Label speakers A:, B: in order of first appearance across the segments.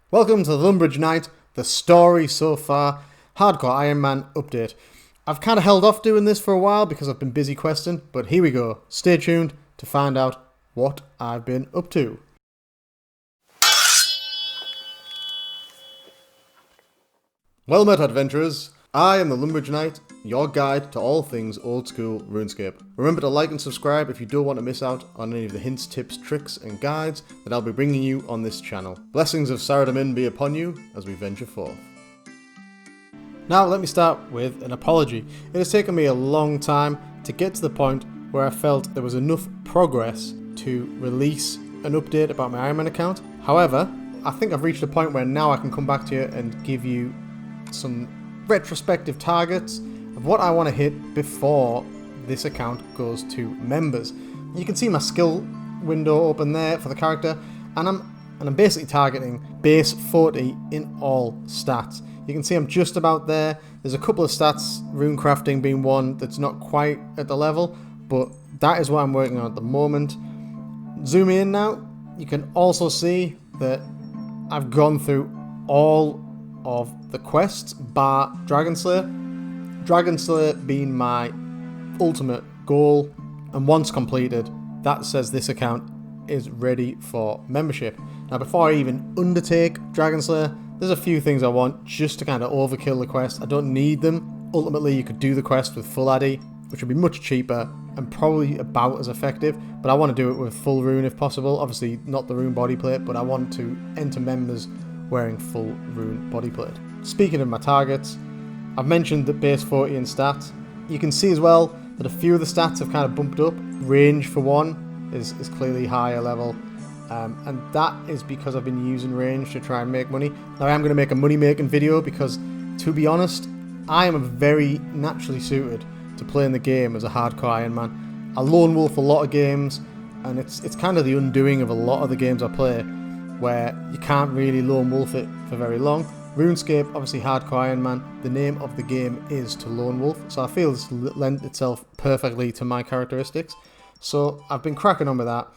A: Welcome to the Lumbridge Knight, the story so far, Hardcore Iron Man update. I've kind of held off doing this for a while because I've been busy questing, but here we go. Stay tuned to find out what I've been up to. Well met, adventurers. I am the Lumbridge Knight, your guide to all things old school RuneScape. Remember to like and subscribe if you don't want to miss out on any of the hints, tips, tricks and guides that I'll be bringing you on this channel. Blessings of Saradomin be upon you as we venture forth. Now let me start with an apology. It has taken me a long time to get to the point where I felt there was enough progress to release an update about my Iron Man account. However, I think I've reached a point where now I can come back to you and give you some retrospective targets of what I want to hit before this account goes to members. You can see my skill window open there for the character, and I'm basically targeting base 40 in all stats. You can see I'm just about there. There's a couple of stats, rune crafting being one that's not quite at the level, but that is what I'm working on at the moment. Zoom in now, you can also see that I've gone through all of the quests bar Dragon Slayer. Dragon Slayer being my ultimate goal, and once completed, that says this account is ready for membership. Now before I even undertake Dragon Slayer, there's a few things I want just to kind of overkill the quest. I don't need them. Ultimately you could do the quest with full Addy, which would be much cheaper and probably about as effective, but I want to do it with full rune if possible. Obviously not the rune body plate, but I want to enter members wearing full rune body plate. Speaking of my targets, I've mentioned that base 40 in stats. You can see as well that a few of the stats have kind of bumped up. Range for one is clearly higher level, and that is because I've been using range to try and make money. Now I am going to make a money making video because, to be honest, I am very naturally suited to playing the game as a hardcore Iron Man. I lone wolf a lot of games, and it's kind of the undoing of a lot of the games I play, where you can't really lone wolf it for very long. RuneScape, obviously hardcore Iron Man, the name of the game is to lone wolf, so I feel this lent itself perfectly to my characteristics. So I've been cracking on with that.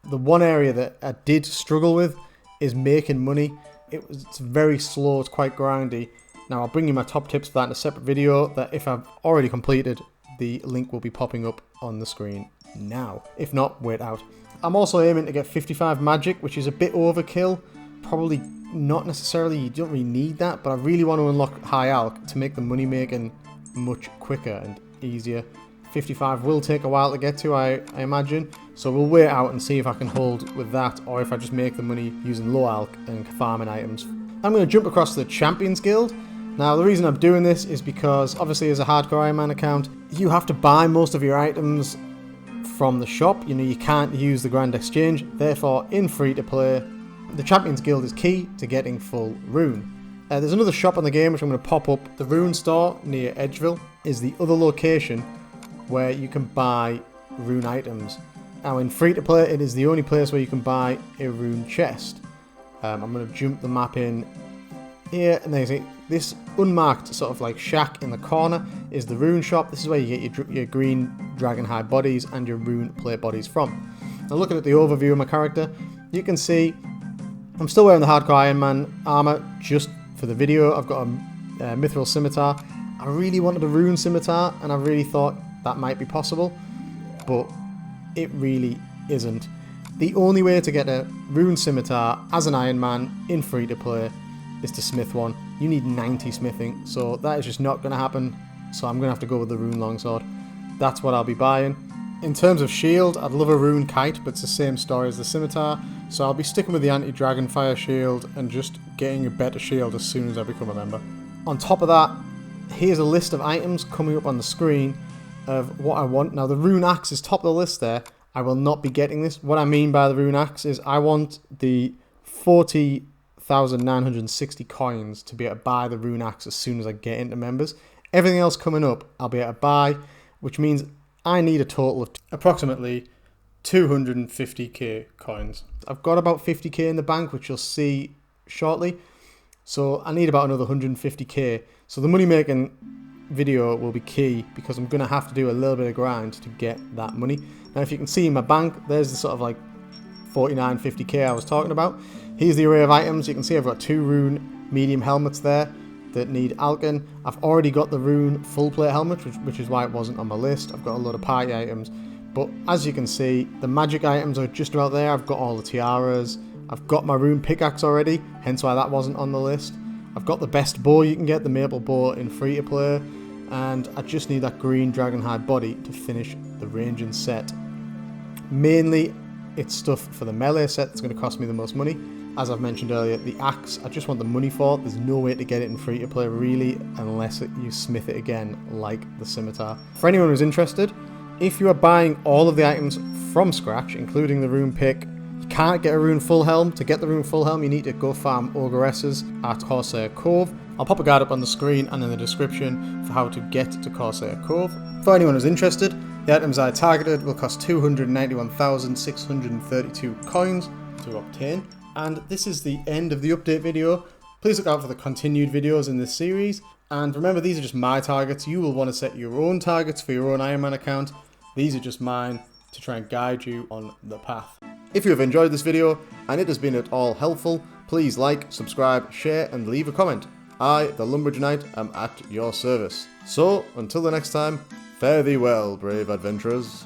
A: The one area that I did struggle with is making money. It's very slow, it's quite grindy. Now I'll bring you my top tips for that in a separate video that if I've already completed, the link will be popping up on the screen now. If not, wait out. I'm also aiming to get 55 magic, which is a bit overkill. Probably not necessarily, you don't really need that, but I really want to unlock high alch to make the money making much quicker and easier. 55 will take a while to get to, I imagine, so we'll wait out and see if I can hold with that, or if I just make the money using low alch and farming items. I'm going to jump across to the Champions Guild. Now the reason I'm doing this is because obviously as a hardcore Iron Man account, you have to buy most of your items from the shop. You know, you can't use the Grand Exchange, therefore in free to play, the Champions Guild is key to getting full rune. There's another shop in the game which I'm going to pop up. The Rune Store near Edgeville is the other location where you can buy rune items. Now in free to play, it is the only place where you can buy a rune chest. I'm going to jump the map in here, and there you see this unmarked sort of like shack in the corner is the rune shop. This is where you get your green dragon hide bodies and your rune plate bodies from. Now looking at the overview of my character, you can see I'm still wearing the hardcore Iron Man armor just for the video. I've got a mithril scimitar. I really wanted a rune scimitar, and I really thought that might be possible, but it really isn't. The only way to get a rune scimitar as an Iron Man in free to play is to smith one. You need 90 smithing, so that is just not going to happen, so I'm going to have to go with the rune longsword. That's what I'll be buying. In terms of shield, I'd love a rune kite, but it's the same story as the scimitar, so I'll be sticking with the anti-dragon fire shield and just getting a better shield as soon as I become a member. On top of that, here's a list of items coming up on the screen of what I want. Now the rune axe is top of the list there. I will not be getting this. What I mean by the rune axe is I want the 40,960 coins to be able to buy the rune axe as soon as I get into members. Everything else coming up I'll be able to buy, which means I need a total of approximately 250k coins. I've got about 50k in the bank, which you'll see shortly, so I need about another 150k. So the money making video will be key because I'm going to have to do a little bit of grind to get that money. Now if you can see in my bank, there's the sort of like 49, 50k I was talking about. Here's the array of items. You can see I've got 2 rune medium helmets there that need Alkin. I've already got the rune full plate helmet, which is why it wasn't on my list. I've got a lot of party items, but as you can see, the magic items are just about there. I've got all the tiaras. I've got my rune pickaxe already, hence why that wasn't on the list. I've got the best bow you can get, the maple bow in free to play, and I just need that green dragonhide body to finish the ranging set. Mainly, it's stuff for the melee set that's going to cost me the most money. As I've mentioned earlier, the axe, I just want the money for it. There's no way to get it in free to play really, unless you smith it again like the scimitar. For anyone who's interested, if you are buying all of the items from scratch, including the rune pick, you can't get a rune full helm. To get the rune full helm, you need to go farm ogresses at Corsair Cove. I'll pop a guide up on the screen and in the description for how to get to Corsair Cove. For anyone who's interested, the items I targeted will cost 291,632 coins to obtain. And this is the end of the update video. Please look out for the continued videos in this series. And remember, these are just my targets. You will want to set your own targets for your own Iron Man account. These are just mine to try and guide you on the path. If you have enjoyed this video and it has been at all helpful, please like, subscribe, share and leave a comment. I, the Lumbridge Knight, am at your service. So, until the next time, fare thee well, brave adventurers.